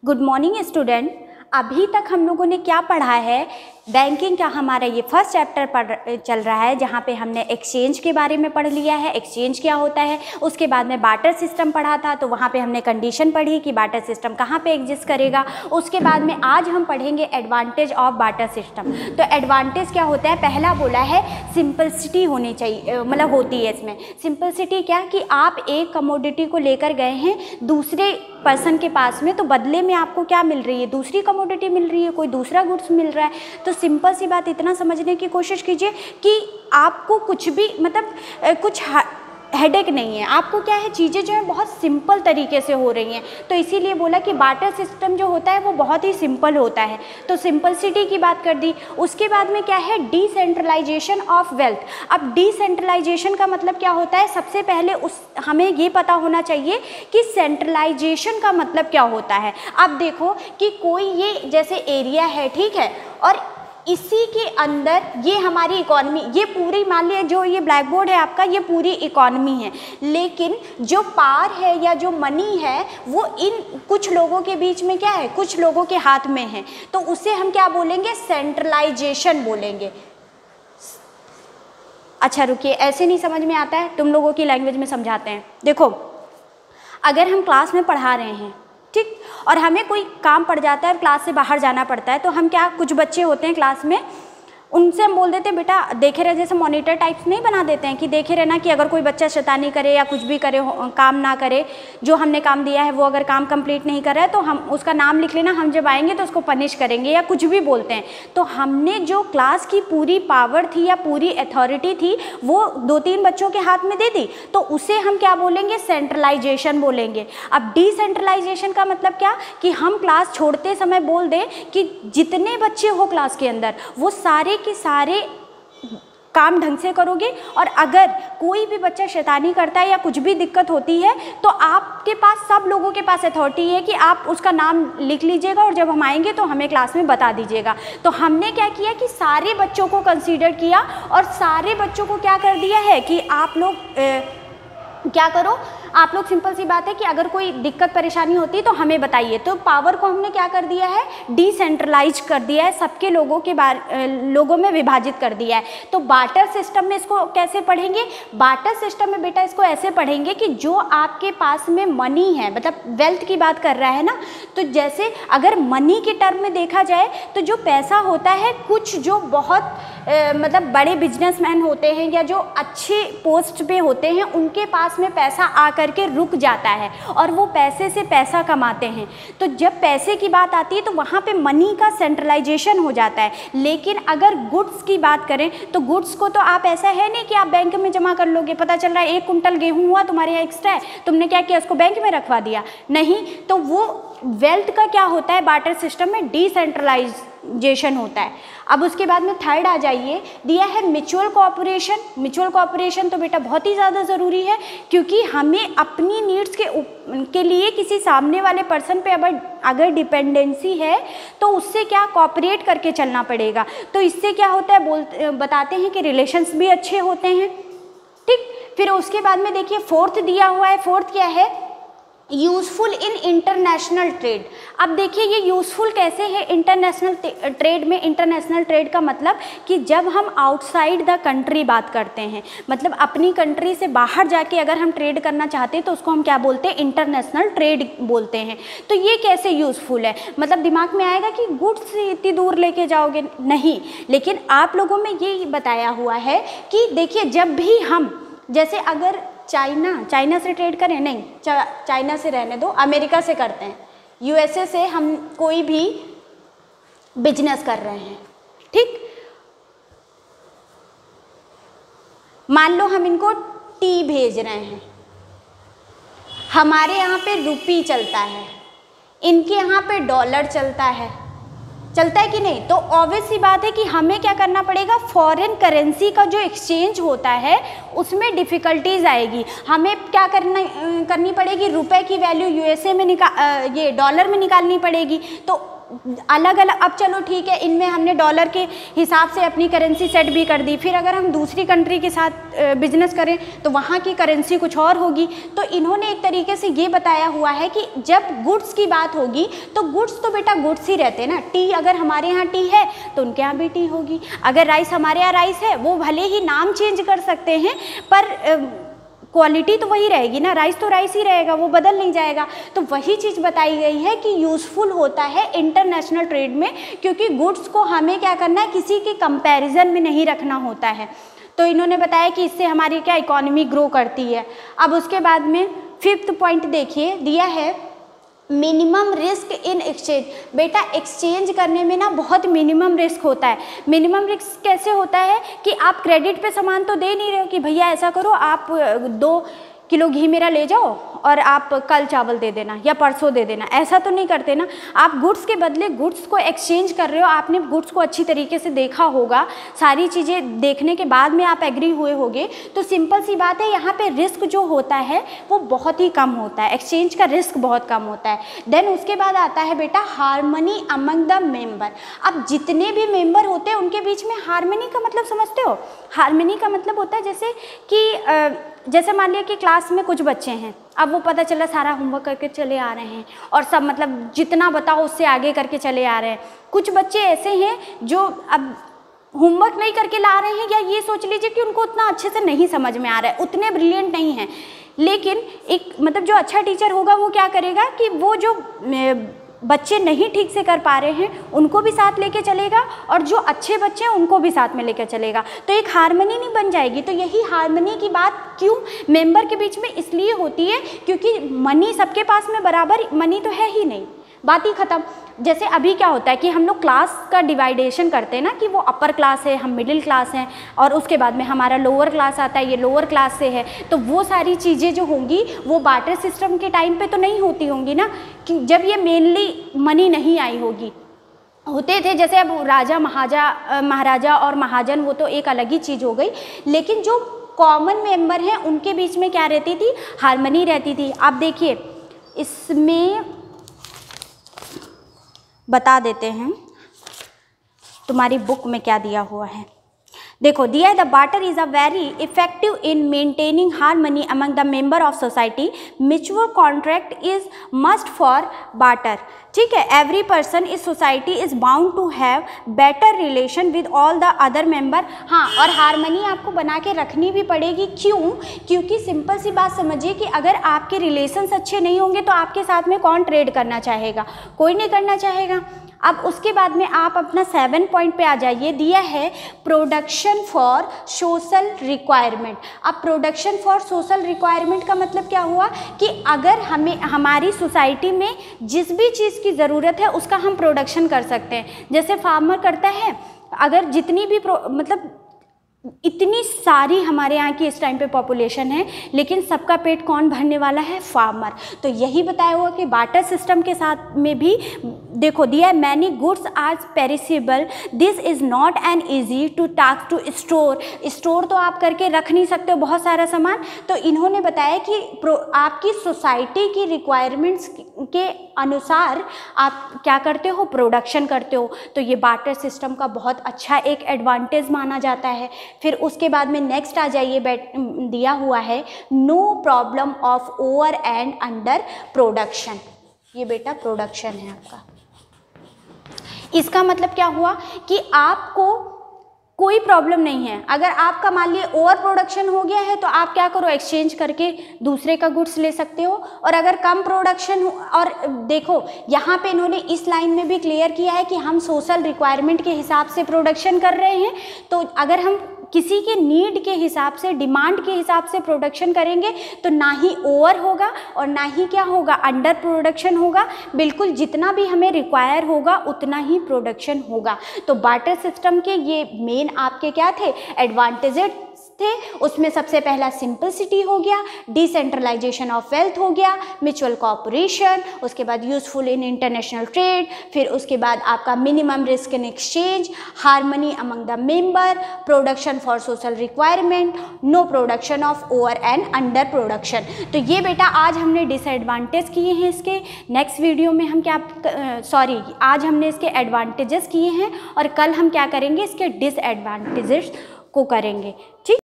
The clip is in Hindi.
Good morning student. अभी तक हम लोगों ने क्या पढ़ा है, बैंकिंग का हमारा ये फर्स्ट चैप्टर चल रहा है, जहाँ पे हमने एक्सचेंज के बारे में पढ़ लिया है, एक्सचेंज क्या होता है। उसके बाद में बार्टर सिस्टम पढ़ा था, तो वहाँ पे हमने कंडीशन पढ़ी कि बार्टर सिस्टम कहाँ पे एग्जिस्ट करेगा। उसके बाद में आज हम पढ़ेंगे एडवांटेज ऑफ बार्टर सिस्टम। तो एडवांटेज क्या होता है, पहला बोला है सिंपलिसिटी होनी चाहिए, मतलब होती है इसमें। सिंपलिसिटी क्या कि आप एक कमोडिटी को लेकर गए हैं दूसरे पर्सन के पास में, तो बदले में आपको क्या मिल रही है, दूसरी कमोडिटी मिल रही है, कोई दूसरा गुड्स मिल रहा है। तो सिंपल सी बात इतना समझने की कोशिश कीजिए कि आपको कुछ भी मतलब कुछ हेडेक नहीं है, आपको क्या है, चीज़ें जो है बहुत सिंपल तरीके से हो रही हैं। तो इसीलिए बोला कि बार्टर सिस्टम जो होता है वो बहुत ही सिंपल होता है। तो सिंपलिसिटी की बात कर दी। उसके बाद में क्या है, डिसेंट्रलाइजेशन ऑफ वेल्थ। अब डिसेंट्रलाइजेशन का मतलब क्या होता है, सबसे पहले हमें ये पता होना चाहिए कि सेंट्रलाइजेशन का मतलब क्या होता है। अब देखो कि कोई ये जैसे एरिया है, ठीक है, और इसी के अंदर ये हमारी इकॉनमी, ये पूरी मान लिया जो ये ब्लैक बोर्ड है आपका, ये पूरी इकॉनमी है, लेकिन जो पावर है या जो मनी है वो इन कुछ लोगों के बीच में क्या है, कुछ लोगों के हाथ में है। तो उसे हम क्या बोलेंगे, सेंट्रलाइजेशन बोलेंगे। अच्छा रुकिए, ऐसे नहीं समझ में आता है, तुम लोगों की लैंग्वेज में समझाते हैं। देखो, अगर हम क्लास में पढ़ा रहे हैं, ठीक, और हमें कोई काम पड़ जाता है और क्लास से बाहर जाना पड़ता है, तो हम क्या, कुछ बच्चे होते हैं क्लास में, उनसे हम बोल देते हैं बेटा देखे रहे, जैसे मॉनिटर टाइप्स नहीं बना देते हैं कि देखे रहना कि अगर कोई बच्चा शैतानी करे या कुछ भी करे, काम ना करे, जो हमने काम दिया है वो अगर काम कंप्लीट नहीं कर रहा है तो हम उसका नाम लिख लेना, हम जब आएंगे तो उसको पनिश करेंगे, या कुछ भी बोलते हैं। तो हमने जो क्लास की पूरी पावर थी या पूरी अथॉरिटी थी वो 2-3 बच्चों के हाथ में दे दी, तो उसे हम क्या बोलेंगे, सेंट्रलाइजेशन बोलेंगे। अब डिसेंट्रलाइजेशन का मतलब क्या कि हम क्लास छोड़ते समय बोल दें कि जितने बच्चे हो क्लास के अंदर वो सारे के सारे काम ढंग से करोगे, और अगर कोई भी बच्चा शैतानी करता है या कुछ भी दिक्कत होती है तो आपके पास, सब लोगों के पास अथॉरिटी है कि आप उसका नाम लिख लीजिएगा और जब हम आएंगे तो हमें क्लास में बता दीजिएगा। तो हमने क्या किया कि सारे बच्चों को कंसीडर किया और सारे बच्चों को क्या कर दिया है कि आप लोग क्या करो, आप लोग, सिंपल सी बात है कि अगर कोई दिक्कत परेशानी होती है तो हमें बताइए। तो पावर को हमने क्या कर दिया है, डिसेंट्रलाइज कर दिया है, सबके लोगों में विभाजित कर दिया है। तो बार्टर सिस्टम में इसको कैसे पढ़ेंगे, बार्टर सिस्टम में बेटा इसको ऐसे पढ़ेंगे कि जो आपके पास में मनी है, मतलब वेल्थ की बात कर रहा है ना, तो जैसे अगर मनी के टर्म में देखा जाए तो जो पैसा होता है, कुछ जो बहुत मतलब बड़े बिजनेसमैन होते हैं या जो अच्छे पोस्ट पे होते हैं, उनके पास में पैसा आकर के रुक जाता है और वो पैसे से पैसा कमाते हैं। तो जब पैसे की बात आती है तो वहाँ पे मनी का सेंट्रलाइजेशन हो जाता है। लेकिन अगर गुड्स की बात करें तो गुड्स को तो आप, ऐसा है नहीं कि आप बैंक में जमा कर लोगे, पता चल रहा है 1 कुंटल गेहूँ हुआ तुम्हारे यहाँ एक्स्ट्रा है, तुमने क्या किया, उसको बैंक में रखवा दिया, नहीं। तो वो वेल्थ का क्या होता है, बार्टर सिस्टम में डिसेंट्रलाइजेशन होता है। अब उसके बाद में थर्ड आ जाइए, दिया है म्यूचुअल कोऑपरेशन। म्यूचुअल कोऑपरेशन तो बेटा बहुत ही ज़्यादा ज़रूरी है, क्योंकि हमें अपनी नीड्स के लिए किसी सामने वाले पर्सन पे अगर डिपेंडेंसी है तो उससे क्या, कोऑपरेट करके चलना पड़ेगा। तो इससे क्या होता है, बताते हैं कि रिलेशंस भी अच्छे होते हैं, ठीक। फिर उसके बाद में देखिए फोर्थ दिया हुआ है, फोर्थ क्या है, यूज़फुल इन इंटरनेशनल ट्रेड। अब देखिए ये यूज़फुल कैसे है इंटरनेशनल ट्रेड में। इंटरनेशनल ट्रेड का मतलब कि जब हम आउटसाइड द कंट्री बात करते हैं, मतलब अपनी कंट्री से बाहर जाके अगर हम ट्रेड करना चाहते हैं तो उसको हम क्या बोलते हैं, इंटरनेशनल ट्रेड बोलते हैं। तो ये कैसे यूज़फुल है, मतलब दिमाग में आएगा कि गुड्स इतनी दूर लेके जाओगे, नहीं, लेकिन आप लोगों में ये बताया हुआ है कि देखिए जब भी हम, जैसे अगर चाइना से ट्रेड करें, नहीं चाइना से रहने दो, अमेरिका से करते हैं, यूएसए से हम कोई भी बिजनेस कर रहे हैं, ठीक, मान लो हम इनको टी भेज रहे हैं, हमारे यहाँ पे रुपी चलता है, इनके यहाँ पे डॉलर चलता है कि नहीं। तो ऑब्वियस सी बात है कि हमें क्या करना पड़ेगा, फॉरेन करेंसी का जो एक्सचेंज होता है उसमें डिफ़िकल्टीज आएगी। हमें क्या करनी पड़ेगी, रुपए की वैल्यू यूएसए में ये डॉलर में निकालनी पड़ेगी। तो अलग अलग, अब चलो ठीक है, इनमें हमने डॉलर के हिसाब से अपनी करेंसी सेट भी कर दी, फिर अगर हम दूसरी कंट्री के साथ बिजनेस करें तो वहाँ की करेंसी कुछ और होगी। तो इन्होंने एक तरीके से ये बताया हुआ है कि जब गुड्स की बात होगी तो गुड्स तो बेटा गुड्स ही रहते हैं ना। टी अगर हमारे यहाँ टी है तो उनके यहाँ भी टी होगी, अगर राइस हमारे यहाँ राइस है, वो भले ही नाम चेंज कर सकते हैं पर क्वालिटी तो वही रहेगी ना, राइस तो राइस ही रहेगा, वो बदल नहीं जाएगा। तो वही चीज़ बताई गई है कि यूज़फुल होता है इंटरनेशनल ट्रेड में, क्योंकि गुड्स को हमें क्या करना है, किसी के कंपैरिजन में नहीं रखना होता है। तो इन्होंने बताया कि इससे हमारी क्या इकोनॉमी ग्रो करती है। अब उसके बाद में 5th पॉइंट देखिए, दिया है मिनिमम रिस्क इन एक्सचेंज। बेटा एक्सचेंज करने में ना बहुत मिनिमम रिस्क होता है। मिनिमम रिस्क कैसे होता है कि आप क्रेडिट पे सामान तो दे नहीं रहे हो कि भैया ऐसा करो आप 2 किलो घी मेरा ले जाओ और आप कल चावल दे देना या परसों दे देना, ऐसा तो नहीं करते ना। आप गुड्स के बदले गुड्स को एक्सचेंज कर रहे हो, आपने गुड्स को अच्छी तरीके से देखा होगा, सारी चीज़ें देखने के बाद में आप एग्री हुए होगे। तो सिंपल सी बात है, यहाँ पे रिस्क जो होता है वो बहुत ही कम होता है, एक्सचेंज का रिस्क बहुत कम होता है। देन उसके बाद आता है बेटा हार्मनी अमंग द मेंबर। अब जितने भी मेंबर होते हैं उनके बीच में हार्मनी का मतलब समझते हो? हार्मनी का मतलब होता है जैसे कि जैसे मान लिया कि क्लास में कुछ बच्चे हैं, अब वो पता चला सारा होमवर्क करके चले आ रहे हैं और सब मतलब जितना बताओ उससे आगे करके चले आ रहे हैं। कुछ बच्चे ऐसे हैं जो अब होमवर्क नहीं करके ला रहे हैं, या ये सोच लीजिए कि उनको उतना अच्छे से नहीं समझ में आ रहा है, उतने ब्रिलियंट नहीं हैं। लेकिन एक मतलब जो अच्छा टीचर होगा वो क्या करेगा कि वो जो बच्चे नहीं ठीक से कर पा रहे हैं उनको भी साथ लेके चलेगा और जो अच्छे बच्चे हैं उनको भी साथ में लेकर चलेगा, तो एक हार्मनी नहीं बन जाएगी। तो यही हार्मनी की बात क्यों मेंबर के बीच में इसलिए होती है क्योंकि मनी सबके पास में बराबर मनी तो है ही नहीं, बात ही ख़त्म। जैसे अभी क्या होता है कि हम लोग क्लास का डिवाइडेशन करते हैं ना कि वो अपर क्लास है, हम मिडिल क्लास हैं और उसके बाद में हमारा लोअर क्लास आता है, ये लोअर क्लास से है। तो वो सारी चीज़ें जो होंगी वो बार्टर सिस्टम के टाइम पे तो नहीं होती होंगी ना, कि जब ये मेनली मनी नहीं आई होगी। होते थे जैसे अब राजा महाराजा और महाजन, वो तो एक अलग ही चीज़ हो गई, लेकिन जो कॉमन मेंबर हैं उनके बीच में क्या रहती थी, हार्मनी रहती थी। आप देखिए इसमें बता देते हैं तुम्हारी बुक में क्या दिया हुआ है। देखो दिया है the barter is a very effective in maintaining harmony among the member of society. Mutual contract is must for barter. ठीक है, एवरी पर्सन इस society is bound to have better relation with all the other member. हाँ, और हार्मनी आपको बना के रखनी भी पड़ेगी। क्यों? क्योंकि सिंपल सी बात समझिए कि अगर आपके रिलेशंस अच्छे नहीं होंगे तो आपके साथ में कौन ट्रेड करना चाहेगा? कोई नहीं करना चाहेगा। अब उसके बाद में आप अपना 7 पॉइंट पे आ जाइए। दिया है प्रोडक्शन फॉर सोशल रिक्वायरमेंट। अब प्रोडक्शन फॉर सोशल रिक्वायरमेंट का मतलब क्या हुआ कि अगर हमें हमारी सोसाइटी में जिस भी चीज़ की ज़रूरत है उसका हम प्रोडक्शन कर सकते हैं। जैसे फार्मर करता है, अगर जितनी भी मतलब इतनी सारी हमारे यहाँ की इस टाइम पे पॉपुलेशन है, लेकिन सबका पेट कौन भरने वाला है? फार्मर। तो यही बताया हुआ कि बार्टर सिस्टम के साथ में भी देखो दिया है many goods are perishable, this is not an easy to task to store तो आप करके रख नहीं सकते हो बहुत सारा सामान। तो इन्होंने बताया कि आपकी सोसाइटी की रिक्वायरमेंट्स के अनुसार आप क्या करते हो? प्रोडक्शन करते हो। तो ये बार्टर सिस्टम का बहुत अच्छा एक एडवांटेज माना जाता है। फिर उसके बाद में नेक्स्ट आ जाइए, दिया हुआ है no problem of over and under production. ये बेटा प्रोडक्शन है आपका। इसका मतलब क्या हुआ कि आपको कोई प्रॉब्लम नहीं है। अगर आपका मान लीजिए ओवर प्रोडक्शन हो गया है तो आप क्या करो? एक्सचेंज करके दूसरे का गुड्स ले सकते हो। और अगर कम प्रोडक्शन हो, और देखो यहाँ पे इन्होंने इस लाइन में भी क्लियर किया है कि हम सोशल रिक्वायरमेंट के हिसाब से प्रोडक्शन कर रहे हैं। तो अगर हम किसी के नीड के हिसाब से, डिमांड के हिसाब से प्रोडक्शन करेंगे तो ना ही ओवर होगा और ना ही क्या होगा? अंडर प्रोडक्शन होगा। बिल्कुल जितना भी हमें रिक्वायर होगा उतना ही प्रोडक्शन होगा। तो बार्टर सिस्टम के ये मेन आपके क्या थे? एडवांटेजेस थे उसमें सबसे पहला सिंपलिसिटी हो गया, डिसेंट्रलाइजेशन ऑफ वेल्थ हो गया, म्यूचुअल कॉपरेशन, उसके बाद यूजफुल इन इंटरनेशनल ट्रेड, फिर उसके बाद आपका minimum risk in exchange, harmony among the member, production for social requirement, no production of over and under production. तो ये बेटा आज हमने डिसएडवांटेज किए हैं इसके। नेक्स्ट वीडियो में हम क्या आज हमने इसके एडवांटेजेस किए हैं और कल हम क्या करेंगे, इसके डिसएडवांटेजेस को करेंगे। ठीक।